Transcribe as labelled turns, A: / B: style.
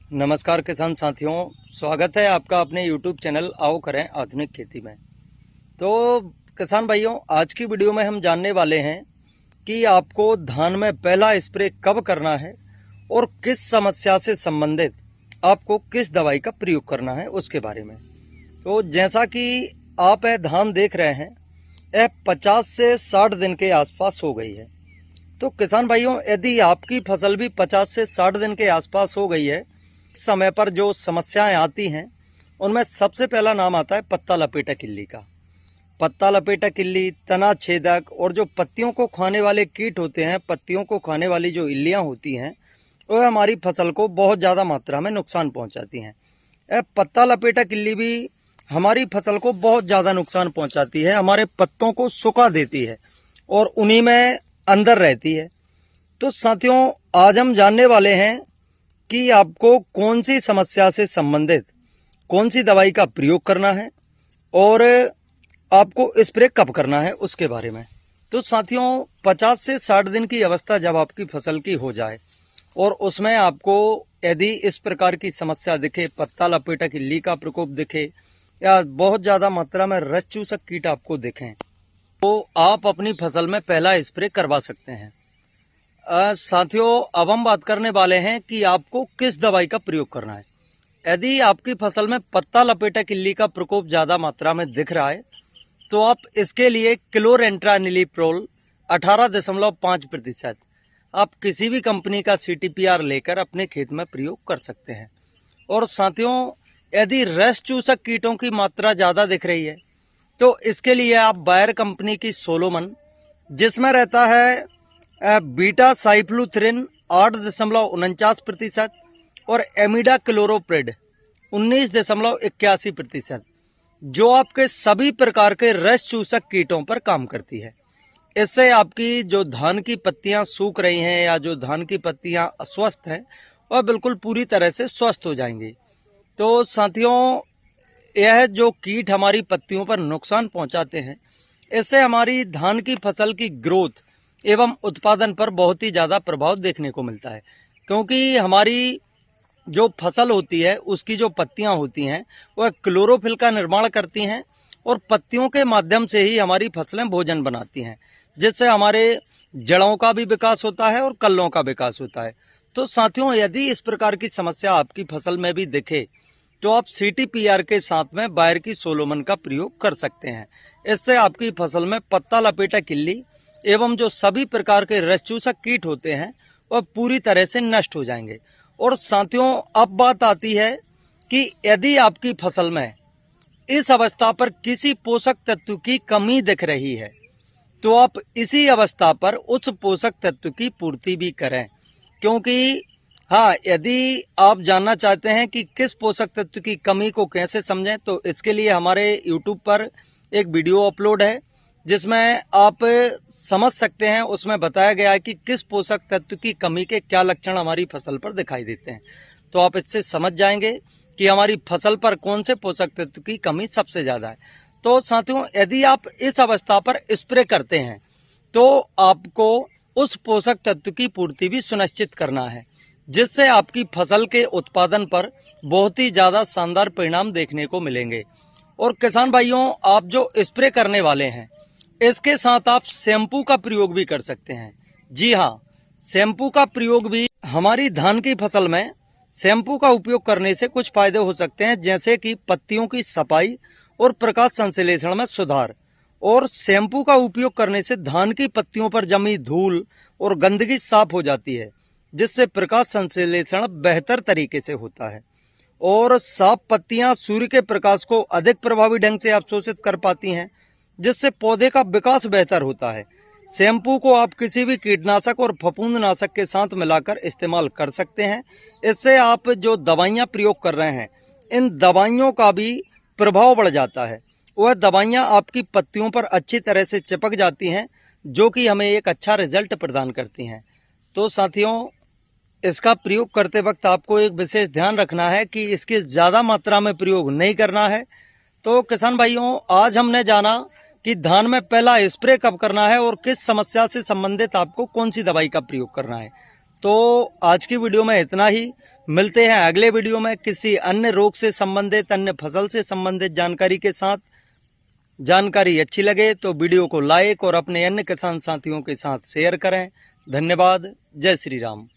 A: नमस्कार किसान साथियों, स्वागत है आपका अपने YouTube चैनल आओ करें आधुनिक खेती में। तो किसान भाइयों, आज की वीडियो में हम जानने वाले हैं कि आपको धान में पहला स्प्रे कब करना है और किस समस्या से संबंधित आपको किस दवाई का प्रयोग करना है उसके बारे में। तो जैसा कि आप यह धान देख रहे हैं, यह 50 से 60 दिन के आसपास हो गई है। तो किसान भाइयों, यदि आपकी फसल भी 50 से 60 दिन के आसपास हो गई है, इस समय पर जो समस्याएं आती हैं उनमें सबसे पहला नाम आता है पत्ता लपेटा किल्ली का। पत्ता लपेटा किल्ली, तना छेदक और जो पत्तियों को खाने वाले कीट होते हैं, पत्तियों को खाने वाली जो इल्लियां होती हैं, वह हमारी फसल को बहुत ज़्यादा मात्रा में नुकसान पहुंचाती हैं। पत्ता लपेटा किल्ली भी हमारी फसल को बहुत ज़्यादा नुकसान पहुंचाती है, हमारे पत्तों को सुखा देती है और उन्हीं में अंदर रहती है। तो साथियों, आज हम जानने वाले हैं कि आपको कौन सी समस्या से संबंधित कौन सी दवाई का प्रयोग करना है और आपको स्प्रे कब करना है उसके बारे में। तो साथियों, 50 से 60 दिन की अवस्था जब आपकी फसल की हो जाए और उसमें आपको यदि इस प्रकार की समस्या दिखे, पत्ता लपेटा किल्ली का प्रकोप दिखे या बहुत ज़्यादा मात्रा में रस चूसक कीट आपको दिखें, तो आप अपनी फसल में पहला स्प्रे करवा सकते हैं। साथियों, अब हम बात करने वाले हैं कि आपको किस दवाई का प्रयोग करना है। यदि आपकी फसल में पत्ता लपेटा किल्ली का प्रकोप ज़्यादा मात्रा में दिख रहा है तो आप इसके लिए क्लोरेंट्रानिलीप्रोल 18.5% आप किसी भी कंपनी का CTPR लेकर अपने खेत में प्रयोग कर सकते हैं। और साथियों, यदि रस चूसक कीटों की मात्रा ज़्यादा दिख रही है तो इसके लिए आप बायर कंपनी की सोलोमन, जिसमें रहता है बीटा साइफ्लुथ्रिन 8.49% और एमिडा क्लोरोप्रिड 19.81%, जो आपके सभी प्रकार के रस चूसक कीटों पर काम करती है। इससे आपकी जो धान की पत्तियां सूख रही हैं या जो धान की पत्तियां अस्वस्थ हैं, वह बिल्कुल पूरी तरह से स्वस्थ हो जाएंगी। तो साथियों, यह जो कीट हमारी पत्तियों पर नुकसान पहुंचाते हैं, इससे हमारी धान की फसल की ग्रोथ एवं उत्पादन पर बहुत ही ज़्यादा प्रभाव देखने को मिलता है, क्योंकि हमारी जो फसल होती है उसकी जो पत्तियां होती हैं वह क्लोरोफिल का निर्माण करती हैं और पत्तियों के माध्यम से ही हमारी फसलें भोजन बनाती हैं, जिससे हमारे जड़ों का भी विकास होता है और कल्लों का विकास होता है। तो साथियों, यदि इस प्रकार की समस्या आपकी फसल में भी दिखे तो आप CTPR के साथ में बायर की सोलोमन का प्रयोग कर सकते हैं। इससे आपकी फसल में पत्ता लपेटा किल्ली एवं जो सभी प्रकार के रस चूसक कीट होते हैं वह पूरी तरह से नष्ट हो जाएंगे। और साथियों, अब बात आती है कि यदि आपकी फसल में इस अवस्था पर किसी पोषक तत्व की कमी दिख रही है तो आप इसी अवस्था पर उस पोषक तत्व की पूर्ति भी करें, क्योंकि यदि आप जानना चाहते हैं कि किस पोषक तत्व की कमी को कैसे समझें, तो इसके लिए हमारे YouTube पर एक वीडियो अपलोड है जिसमें आप समझ सकते हैं। उसमें बताया गया है कि किस पोषक तत्व की कमी के क्या लक्षण हमारी फसल पर दिखाई देते हैं। तो आप इससे समझ जाएंगे कि हमारी फसल पर कौन से पोषक तत्व की कमी सबसे ज़्यादा है। तो साथियों, यदि आप इस अवस्था पर स्प्रे करते हैं तो आपको उस पोषक तत्व की पूर्ति भी सुनिश्चित करना है, जिससे आपकी फसल के उत्पादन पर बहुत ही ज़्यादा शानदार परिणाम देखने को मिलेंगे। और किसान भाइयों, आप जो स्प्रे करने वाले हैं इसके साथ आप शैम्पू का प्रयोग भी कर सकते हैं। जी हाँ, शैम्पू का प्रयोग भी हमारी धान की फसल में शैम्पू का उपयोग करने से कुछ फायदे हो सकते हैं, जैसे कि पत्तियों की सफाई और प्रकाश संश्लेषण में सुधार। और शैम्पू का उपयोग करने से धान की पत्तियों पर जमी धूल और गंदगी साफ हो जाती है, जिससे प्रकाश संश्लेषण बेहतर तरीके से होता है और साफ पत्तियां सूर्य के प्रकाश को अधिक प्रभावी ढंग से अवशोषित कर पाती हैं, जिससे पौधे का विकास बेहतर होता है। शैम्पू को आप किसी भी कीटनाशक और फफूंदनाशक के साथ मिलाकर इस्तेमाल कर सकते हैं। इससे आप जो दवाइयाँ प्रयोग कर रहे हैं, इन दवाइयों का भी प्रभाव बढ़ जाता है। वह दवाइयाँ आपकी पत्तियों पर अच्छी तरह से चिपक जाती हैं, जो कि हमें एक अच्छा रिजल्ट प्रदान करती हैं। तो साथियों, इसका प्रयोग करते वक्त आपको एक विशेष ध्यान रखना है कि इसकी ज़्यादा मात्रा में प्रयोग नहीं करना है। तो किसान भाइयों, आज हमने जाना कि धान में पहला स्प्रे कब करना है और किस समस्या से संबंधित आपको कौन सी दवाई का प्रयोग करना है। तो आज की वीडियो में इतना ही। मिलते हैं अगले वीडियो में किसी अन्य रोग से संबंधित, अन्य फसल से संबंधित जानकारी के साथ। जानकारी अच्छी लगे तो वीडियो को लाइक और अपने अन्य किसान साथियों के साथ शेयर करें। धन्यवाद। जय श्री राम।